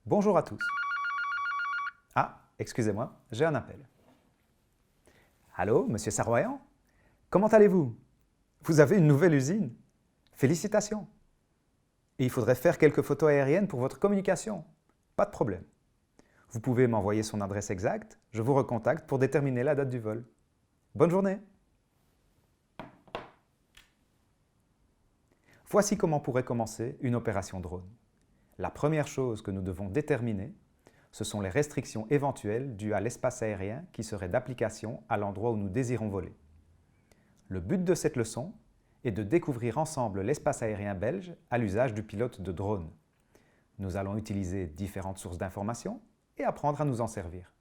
Bonjour à tous. Ah, excusez-moi, j'ai un appel. Allô, monsieur Saroyan? Comment allez-vous? Vous avez une nouvelle usine? Félicitations! Et il faudrait faire quelques photos aériennes pour votre communication. Pas de problème. Vous pouvez m'envoyer son adresse exacte, je vous recontacte pour déterminer la date du vol. Bonne journée! Voici comment pourrait commencer une opération drone. La première chose que nous devons déterminer, ce sont les restrictions éventuelles dues à l'espace aérien qui seraient d'application à l'endroit où nous désirons voler. Le but de cette leçon est de découvrir ensemble l'espace aérien belge à l'usage du pilote de drone. Nous allons utiliser différentes sources d'informations et apprendre à nous en servir.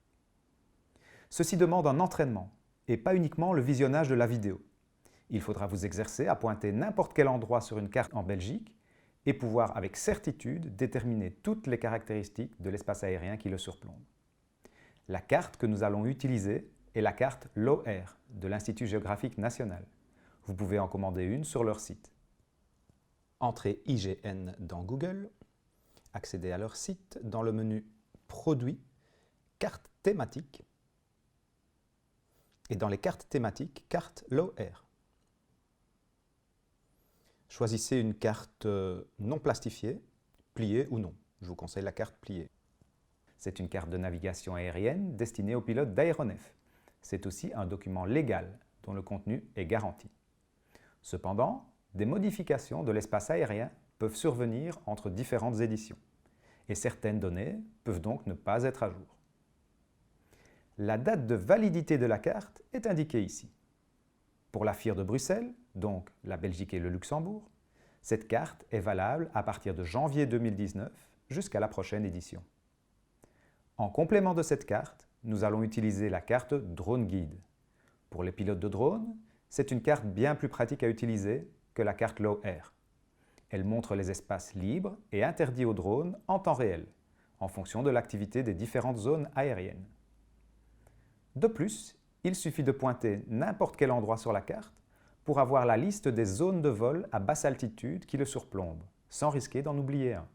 Ceci demande un entraînement et pas uniquement le visionnage de la vidéo. Il faudra vous exercer à pointer n'importe quel endroit sur une carte en Belgique et pouvoir avec certitude déterminer toutes les caractéristiques de l'espace aérien qui le surplombe. La carte que nous allons utiliser est la carte LOAIR de l'Institut géographique national. Vous pouvez en commander une sur leur site. Entrez IGN dans Google, accédez à leur site dans le menu Produits, Cartes thématiques et dans les cartes thématiques, carte LOAIR. Choisissez une carte non plastifiée, pliée ou non. Je vous conseille la carte pliée. C'est une carte de navigation aérienne destinée aux pilotes d'aéronefs. C'est aussi un document légal dont le contenu est garanti. Cependant, des modifications de l'espace aérien peuvent survenir entre différentes éditions et certaines données peuvent donc ne pas être à jour. La date de validité de la carte est indiquée ici. Pour la FIR de Bruxelles, donc la Belgique et le Luxembourg, cette carte est valable à partir de janvier 2019 jusqu'à la prochaine édition. En complément de cette carte, nous allons utiliser la carte Drone Guide. Pour les pilotes de drone, c'est une carte bien plus pratique à utiliser que la carte LOAIR. Elle montre les espaces libres et interdits aux drones en temps réel, en fonction de l'activité des différentes zones aériennes. De plus, il suffit de pointer n'importe quel endroit sur la carte pour avoir la liste des zones de vol à basse altitude qui le surplombent, sans risquer d'en oublier un.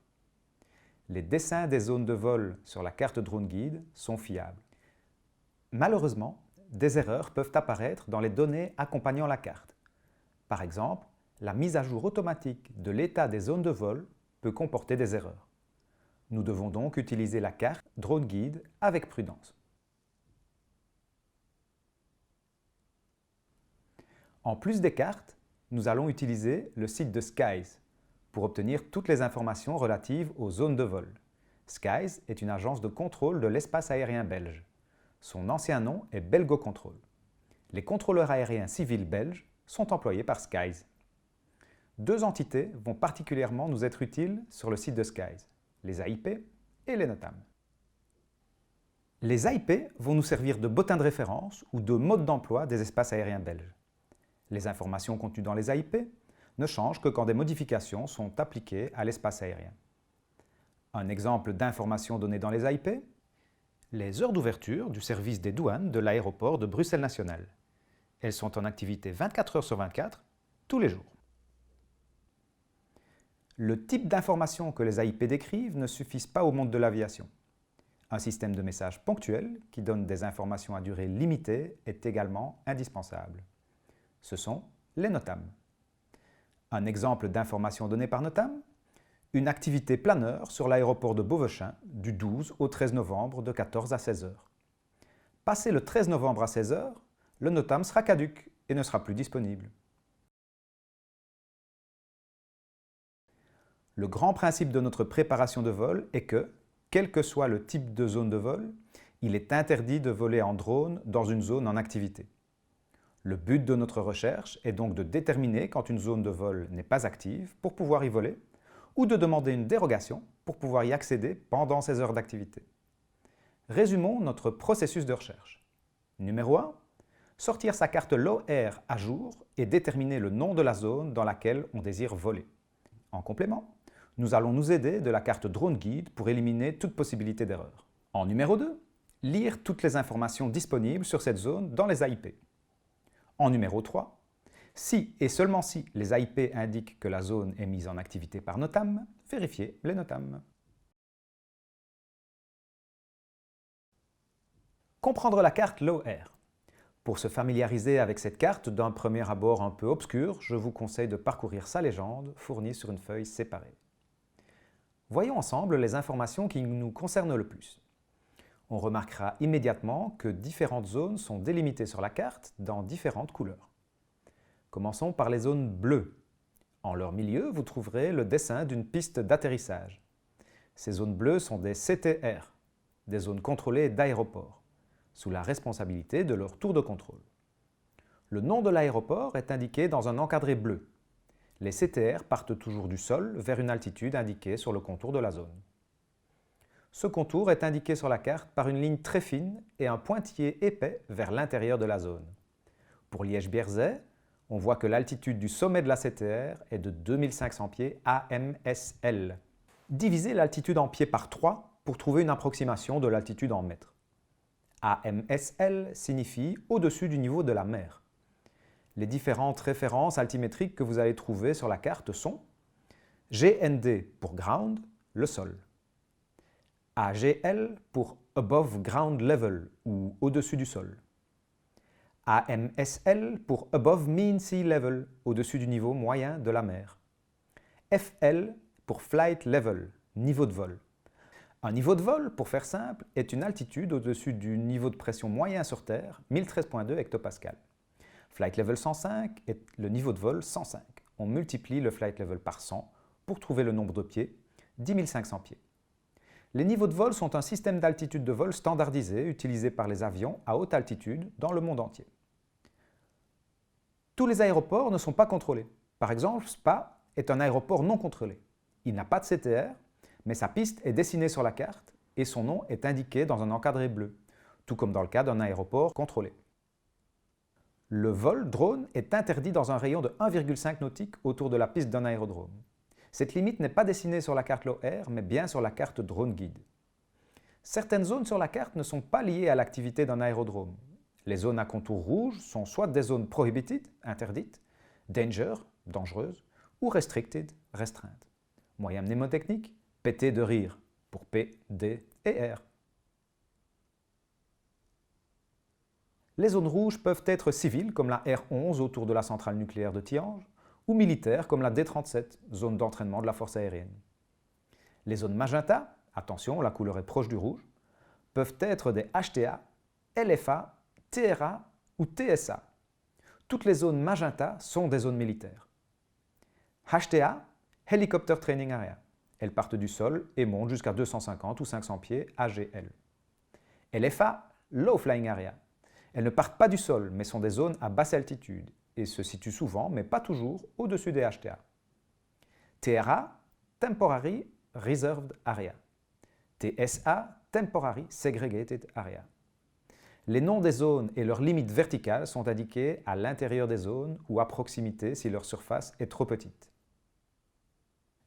Les dessins des zones de vol sur la carte Drone Guide sont fiables. Malheureusement, des erreurs peuvent apparaître dans les données accompagnant la carte. Par exemple, la mise à jour automatique de l'état des zones de vol peut comporter des erreurs. Nous devons donc utiliser la carte Drone Guide avec prudence. En plus des cartes, nous allons utiliser le site de Skies pour obtenir toutes les informations relatives aux zones de vol. Skies est une agence de contrôle de l'espace aérien belge. Son ancien nom est Belgocontrol. Les contrôleurs aériens civils belges sont employés par Skies. Deux entités vont particulièrement nous être utiles sur le site de Skies, les AIP et les NOTAM. Les AIP vont nous servir de bottin de référence ou de mode d'emploi des espaces aériens belges. Les informations contenues dans les AIP ne changent que quand des modifications sont appliquées à l'espace aérien. Un exemple d'informations données dans les AIP, les heures d'ouverture du service des douanes de l'aéroport de Bruxelles National. Elles sont en activité 24 heures sur 24, tous les jours. Le type d'informations que les AIP décrivent ne suffisent pas au monde de l'aviation. Un système de messages ponctuel qui donne des informations à durée limitée est également indispensable. Ce sont les NOTAM. Un exemple d'information donnée par NOTAM, une activité planeur sur l'aéroport de Beauvechain du 12 au 13 novembre de 14 à 16 heures. Passé le 13 novembre à 16 heures, le NOTAM sera caduc et ne sera plus disponible. Le grand principe de notre préparation de vol est que, quel que soit le type de zone de vol, il est interdit de voler en drone dans une zone en activité. Le but de notre recherche est donc de déterminer quand une zone de vol n'est pas active pour pouvoir y voler ou de demander une dérogation pour pouvoir y accéder pendant ces heures d'activité. Résumons notre processus de recherche. Numéro 1. Sortir sa carte LOAIR à jour et déterminer le nom de la zone dans laquelle on désire voler. En complément, nous allons nous aider de la carte Drone Guide pour éliminer toute possibilité d'erreur. En numéro 2, lire toutes les informations disponibles sur cette zone dans les AIP. En numéro 3, si et seulement si les AIP indiquent que la zone est mise en activité par NOTAM, vérifiez les NOTAM. Comprendre la carte Low-Air. Pour se familiariser avec cette carte d'un premier abord un peu obscur, je vous conseille de parcourir sa légende, fournie sur une feuille séparée. Voyons ensemble les informations qui nous concernent le plus. On remarquera immédiatement que différentes zones sont délimitées sur la carte dans différentes couleurs. Commençons par les zones bleues. En leur milieu, vous trouverez le dessin d'une piste d'atterrissage. Ces zones bleues sont des CTR, des zones contrôlées d'aéroport, sous la responsabilité de leur tour de contrôle. Le nom de l'aéroport est indiqué dans un encadré bleu. Les CTR partent toujours du sol vers une altitude indiquée sur le contour de la zone. Ce contour est indiqué sur la carte par une ligne très fine et un pointillé épais vers l'intérieur de la zone. Pour Liège-Bierzet, on voit que l'altitude du sommet de la CTR est de 2500 pieds AMSL. Divisez l'altitude en pieds par 3 pour trouver une approximation de l'altitude en mètres. AMSL signifie au-dessus du niveau de la mer. Les différentes références altimétriques que vous allez trouver sur la carte sont GND pour ground, le sol. AGL pour above ground level ou au-dessus du sol. AMSL pour above mean sea level, au-dessus du niveau moyen de la mer. FL pour flight level, niveau de vol. Un niveau de vol, pour faire simple, est une altitude au-dessus du niveau de pression moyen sur Terre, 1013,2 hectopascal. Flight level 105 est le niveau de vol 105. On multiplie le flight level par 100 pour trouver le nombre de pieds, 10 500 pieds. Les niveaux de vol sont un système d'altitude de vol standardisé utilisé par les avions à haute altitude dans le monde entier. Tous les aéroports ne sont pas contrôlés. Par exemple, Spa est un aéroport non contrôlé. Il n'a pas de CTR, mais sa piste est dessinée sur la carte et son nom est indiqué dans un encadré bleu, tout comme dans le cas d'un aéroport contrôlé. Le vol drone est interdit dans un rayon de 1,5 nautique autour de la piste d'un aérodrome. Cette limite n'est pas dessinée sur la carte Low-Air, mais bien sur la carte Drone Guide. Certaines zones sur la carte ne sont pas liées à l'activité d'un aérodrome. Les zones à contour rouge sont soit des zones prohibited, interdites, danger, dangereuses, ou restricted, restreintes. Moyen mnémotechnique, péter de rire, pour P, D et R. Les zones rouges peuvent être civiles, comme la R11 autour de la centrale nucléaire de Tihange, ou militaires, comme la D37, zone d'entraînement de la force aérienne. Les zones magenta, attention, la couleur est proche du rouge, peuvent être des HTA, LFA, TRA ou TSA. Toutes les zones magenta sont des zones militaires. HTA, Helicopter Training Area. Elles partent du sol et montent jusqu'à 250 ou 500 pieds AGL. LFA, Low Flying Area. Elles ne partent pas du sol, mais sont des zones à basse altitude et se situent souvent, mais pas toujours, au-dessus des HTA. TRA, Temporary Reserved Area. TSA, Temporary Segregated Area. Les noms des zones et leurs limites verticales sont indiqués à l'intérieur des zones ou à proximité si leur surface est trop petite.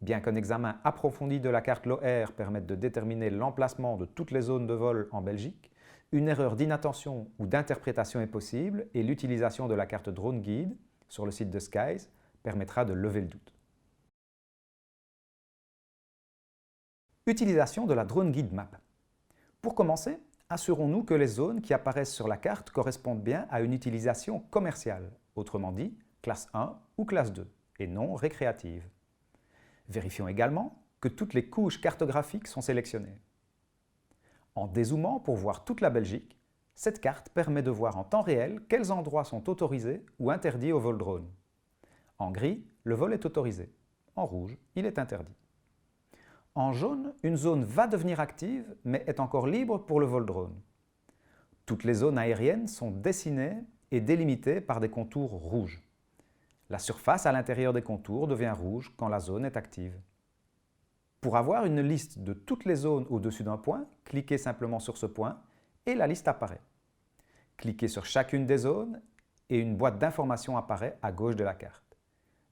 Bien qu'un examen approfondi de la carte Low-Air permette de déterminer l'emplacement de toutes les zones de vol en Belgique, une erreur d'inattention ou d'interprétation est possible et l'utilisation de la carte Drone Guide sur le site de Skies permettra de lever le doute. Utilisation de la Drone Guide Map. Pour commencer, assurons-nous que les zones qui apparaissent sur la carte correspondent bien à une utilisation commerciale, autrement dit classe 1 ou classe 2, et non récréative. Vérifions également que toutes les couches cartographiques sont sélectionnées. En dézoomant pour voir toute la Belgique, cette carte permet de voir en temps réel quels endroits sont autorisés ou interdits au vol drone. En gris, le vol est autorisé. En rouge, il est interdit. En jaune, une zone va devenir active, mais est encore libre pour le vol drone. Toutes les zones aériennes sont dessinées et délimitées par des contours rouges. La surface à l'intérieur des contours devient rouge quand la zone est active. Pour avoir une liste de toutes les zones au-dessus d'un point, cliquez simplement sur ce point et la liste apparaît. Cliquez sur chacune des zones et une boîte d'informations apparaît à gauche de la carte.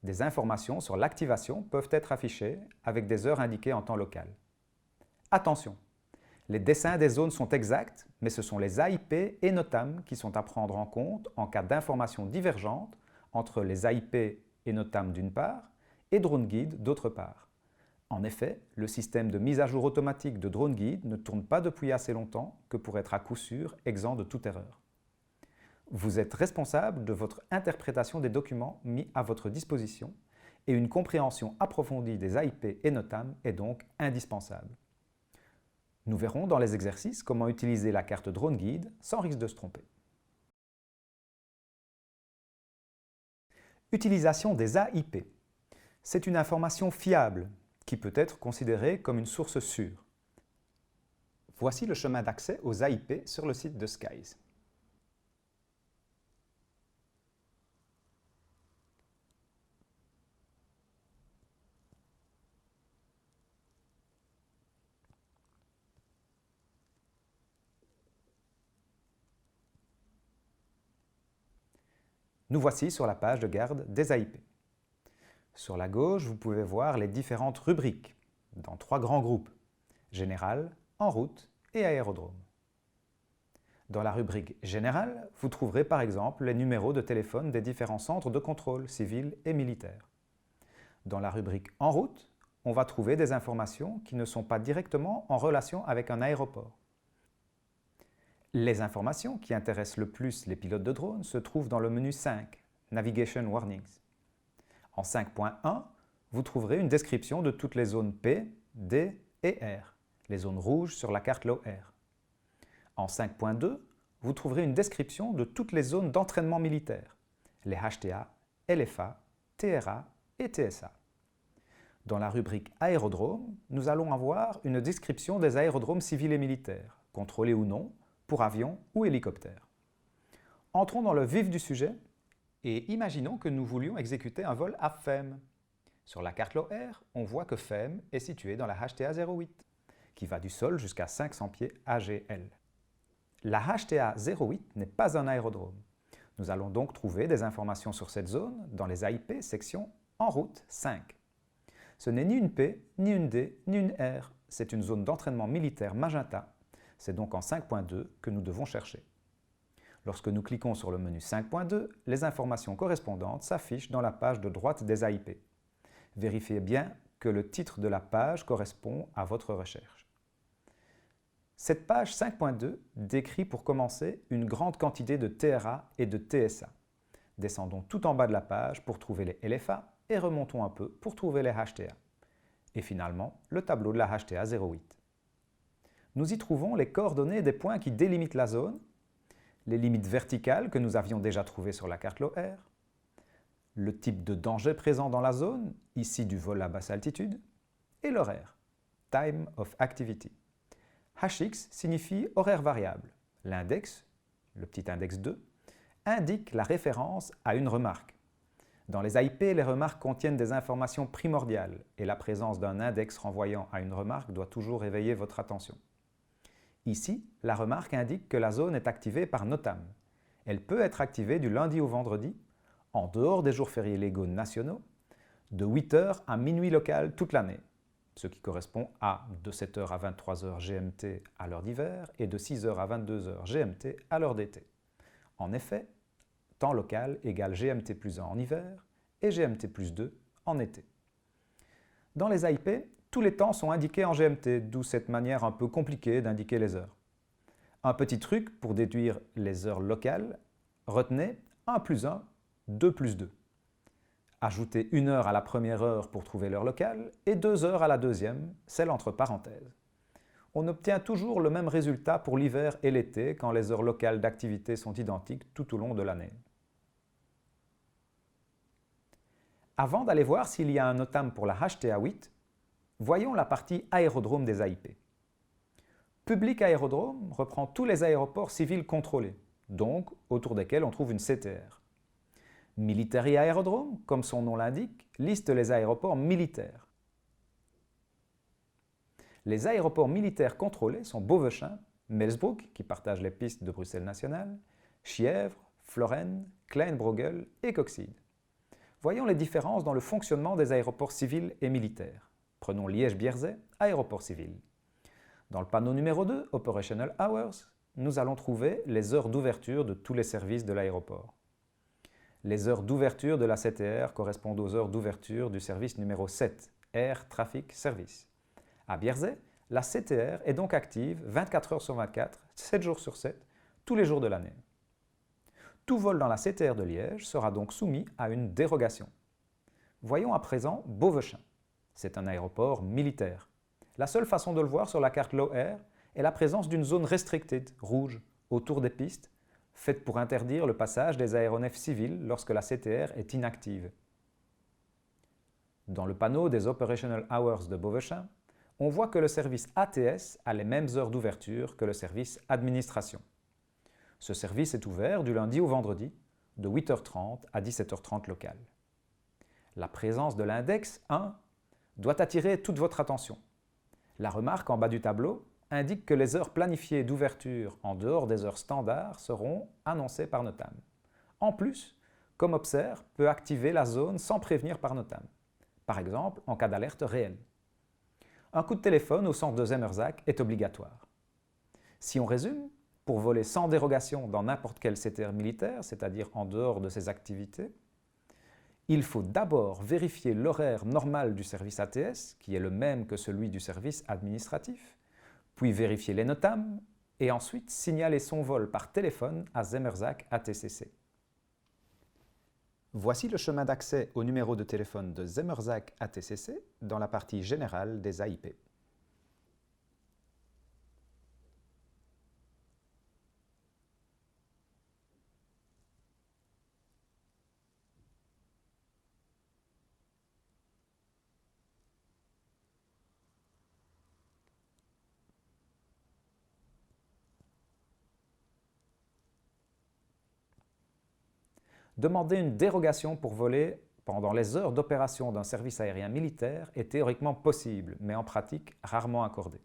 Des informations sur l'activation peuvent être affichées avec des heures indiquées en temps local. Attention, les dessins des zones sont exacts, mais ce sont les AIP et NOTAM qui sont à prendre en compte en cas d'informations divergentes entre les AIP et NOTAM d'une part et Drone Guide d'autre part. En effet, le système de mise à jour automatique de DroneGuide ne tourne pas depuis assez longtemps que pour être à coup sûr exempt de toute erreur. Vous êtes responsable de votre interprétation des documents mis à votre disposition et une compréhension approfondie des AIP et NOTAM est donc indispensable. Nous verrons dans les exercices comment utiliser la carte DroneGuide sans risque de se tromper. Utilisation des AIP. C'est une information fiable qui peut être considérée comme une source sûre. Voici le chemin d'accès aux AIP sur le site de Skies. Nous voici sur la page de garde des AIP. Sur la gauche, vous pouvez voir les différentes rubriques, dans 3 grands groupes, Général, En route et Aérodrome. Dans la rubrique Général, vous trouverez par exemple les numéros de téléphone des différents centres de contrôle civils et militaires. Dans la rubrique En route, on va trouver des informations qui ne sont pas directement en relation avec un aéroport. Les informations qui intéressent le plus les pilotes de drone se trouvent dans le menu 5, Navigation Warnings. En 5.1, vous trouverez une description de toutes les zones P, D et R, les zones rouges sur la carte Low Air. En 5.2, vous trouverez une description de toutes les zones d'entraînement militaire, les HTA, LFA, TRA et TSA. Dans la rubrique Aérodrome, nous allons avoir une description des aérodromes civils et militaires, contrôlés ou non, pour avions ou hélicoptères. Entrons dans le vif du sujet et imaginons que nous voulions exécuter un vol à FEM. Sur la carte Low Air, on voit que FEM est situé dans la HTA 08, qui va du sol jusqu'à 500 pieds AGL. La HTA 08 n'est pas un aérodrome. Nous allons donc trouver des informations sur cette zone dans les AIP section En route 5. Ce n'est ni une P, ni une D, ni une R. C'est une zone d'entraînement militaire magenta. C'est donc en 5.2 que nous devons chercher. Lorsque nous cliquons sur le menu 5.2, les informations correspondantes s'affichent dans la page de droite des AIP. Vérifiez bien que le titre de la page correspond à votre recherche. Cette page 5.2 décrit pour commencer une grande quantité de TRA et de TSA. Descendons tout en bas de la page pour trouver les LFA et remontons un peu pour trouver les HTA. Et finalement, le tableau de la HTA 08. Nous y trouvons les coordonnées des points qui délimitent la zone, les limites verticales que nous avions déjà trouvées sur la carte Low Air, le type de danger présent dans la zone, ici du vol à basse altitude, et l'horaire, Time of Activity. HX signifie horaire variable. L'index, le petit index 2, indique la référence à une remarque. Dans les AIP, les remarques contiennent des informations primordiales et la présence d'un index renvoyant à une remarque doit toujours éveiller votre attention. Ici, la remarque indique que la zone est activée par NOTAM. Elle peut être activée du lundi au vendredi, en dehors des jours fériés légaux nationaux, de 8h à minuit local toute l'année, ce qui correspond à de 7h à 23h GMT à l'heure d'hiver et de 6h à 22h GMT à l'heure d'été. En effet, temps local égale GMT plus 1 en hiver et GMT plus 2 en été. Dans les AIP, tous les temps sont indiqués en GMT, d'où cette manière un peu compliquée d'indiquer les heures. Un petit truc pour déduire les heures locales, retenez 1 plus 1, 2 plus 2. Ajoutez 1 heure à la première heure pour trouver l'heure locale et 2 heures à la deuxième, celle entre parenthèses. On obtient toujours le même résultat pour l'hiver et l'été quand les heures locales d'activité sont identiques tout au long de l'année. Avant d'aller voir s'il y a un NOTAM pour la HTA 8, voyons la partie aérodrome des AIP. Public aérodrome reprend tous les aéroports civils contrôlés, donc autour desquels on trouve une CTR. Military aérodrome, comme son nom l'indique, liste les aéroports militaires. Les aéroports militaires contrôlés sont Beauvechain, Melsbroek, qui partage les pistes de Bruxelles National, Chièvre, Florennes, Kleinbroegel et Coxide. Voyons les différences dans le fonctionnement des aéroports civils et militaires. Prenons Liège-Bierzet, aéroport civil. Dans le panneau numéro 2, Operational Hours, nous allons trouver les heures d'ouverture de tous les services de l'aéroport. Les heures d'ouverture de la CTR correspondent aux heures d'ouverture du service numéro 7, Air Traffic Service. À Bierzet, la CTR est donc active 24 heures sur 24, 7 jours sur 7, tous les jours de l'année. Tout vol dans la CTR de Liège sera donc soumis à une dérogation. Voyons à présent Beauvechain. C'est un aéroport militaire. La seule façon de le voir sur la carte Low Air est la présence d'une zone restricted, rouge, autour des pistes, faite pour interdire le passage des aéronefs civils lorsque la CTR est inactive. Dans le panneau des Operational Hours de Beauvechain, on voit que le service ATS a les mêmes heures d'ouverture que le service administration. Ce service est ouvert du lundi au vendredi, de 8h30 à 17h30 local. La présence de l'index 1 doit attirer toute votre attention. La remarque en bas du tableau indique que les heures planifiées d'ouverture en dehors des heures standards seront annoncées par Notam. En plus, comme Observe peut activer la zone sans prévenir par Notam, par exemple en cas d'alerte réelle. Un coup de téléphone au centre de Zemmerzak est obligatoire. Si on résume, pour voler sans dérogation dans n'importe quel CTR militaire, c'est-à-dire en dehors de ses activités, il faut d'abord vérifier l'horaire normal du service ATS, qui est le même que celui du service administratif, puis vérifier les NOTAM, et ensuite signaler son vol par téléphone à Zemmerzak ATCC. Voici le chemin d'accès au numéro de téléphone de Zemmerzak ATCC dans la partie générale des AIP. Demander une dérogation pour voler pendant les heures d'opération d'un service aérien militaire est théoriquement possible, mais en pratique rarement accordé.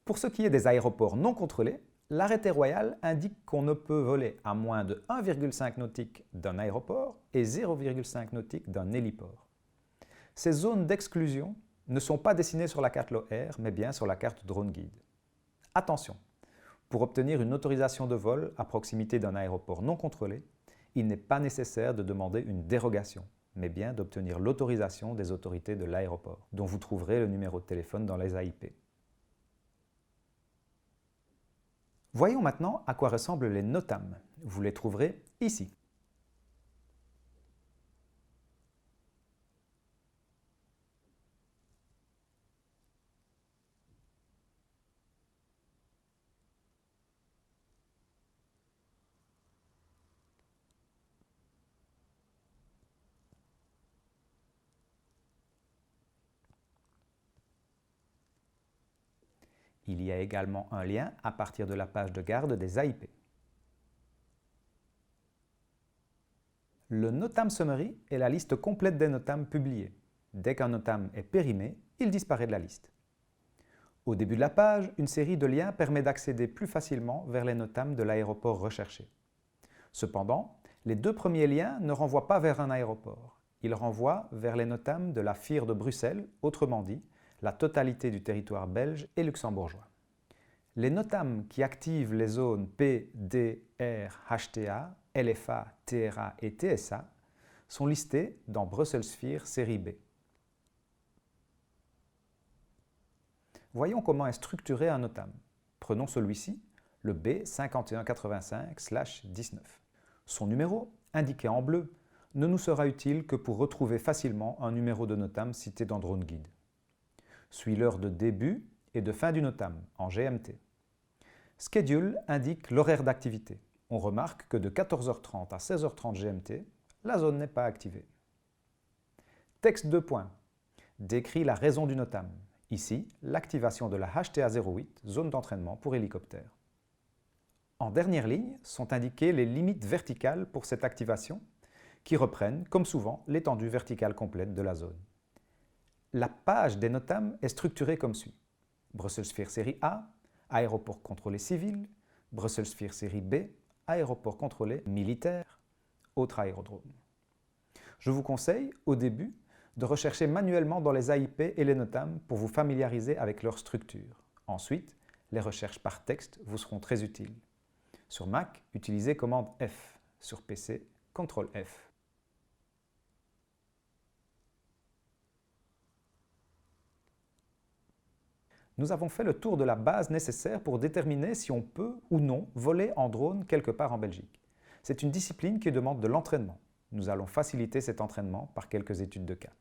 Pour ce qui est des aéroports non contrôlés, l'arrêté royal indique qu'on ne peut voler à moins de 1,5 nautique d'un aéroport et 0,5 nautique d'un héliport. Ces zones d'exclusion ne sont pas dessinées sur la carte Low Air, mais bien sur la carte Drone Guide. Attention, pour obtenir une autorisation de vol à proximité d'un aéroport non contrôlé, il n'est pas nécessaire de demander une dérogation, mais bien d'obtenir l'autorisation des autorités de l'aéroport, dont vous trouverez le numéro de téléphone dans les AIP. Voyons maintenant à quoi ressemblent les NOTAM. Vous les trouverez ici. Il y a également un lien à partir de la page de garde des AIP. Le NOTAM Summary est la liste complète des NOTAM publiés. Dès qu'un NOTAM est périmé, il disparaît de la liste. Au début de la page, une série de liens permet d'accéder plus facilement vers les NOTAM de l'aéroport recherché. Cependant, les deux premiers liens ne renvoient pas vers un aéroport. Ils renvoient vers les NOTAM de la FIR de Bruxelles, autrement dit, la totalité du territoire belge et luxembourgeois. Les NOTAM qui activent les zones P, D, R, HTA, LFA, TRA et TSA sont listés dans Brussels Sphere série B. Voyons comment est structuré un NOTAM. Prenons celui-ci, le B5185/19. Son numéro, indiqué en bleu, ne nous sera utile que pour retrouver facilement un numéro de NOTAM cité dans Drone Guide. Suit l'heure de début et de fin du NOTAM, en GMT. Schedule indique l'horaire d'activité. On remarque que de 14h30 à 16h30 GMT, la zone n'est pas activée. Texte 2 points décrit la raison du NOTAM. Ici, l'activation de la HTA 08, zone d'entraînement pour hélicoptères. En dernière ligne sont indiquées les limites verticales pour cette activation, qui reprennent, comme souvent, l'étendue verticale complète de la zone. La page des NOTAM est structurée comme suit. Brussels Sphere série A, aéroport contrôlé civil, Brussels Sphere série B, aéroport contrôlé militaire, autre aérodrome. Je vous conseille, au début, de rechercher manuellement dans les AIP et les NOTAM pour vous familiariser avec leur structure. Ensuite, les recherches par texte vous seront très utiles. Sur Mac, utilisez commande F. Sur PC, CTRL F. Nous avons fait le tour de la base nécessaire pour déterminer si on peut ou non voler en drone quelque part en Belgique. C'est une discipline qui demande de l'entraînement. Nous allons faciliter cet entraînement par quelques études de cas.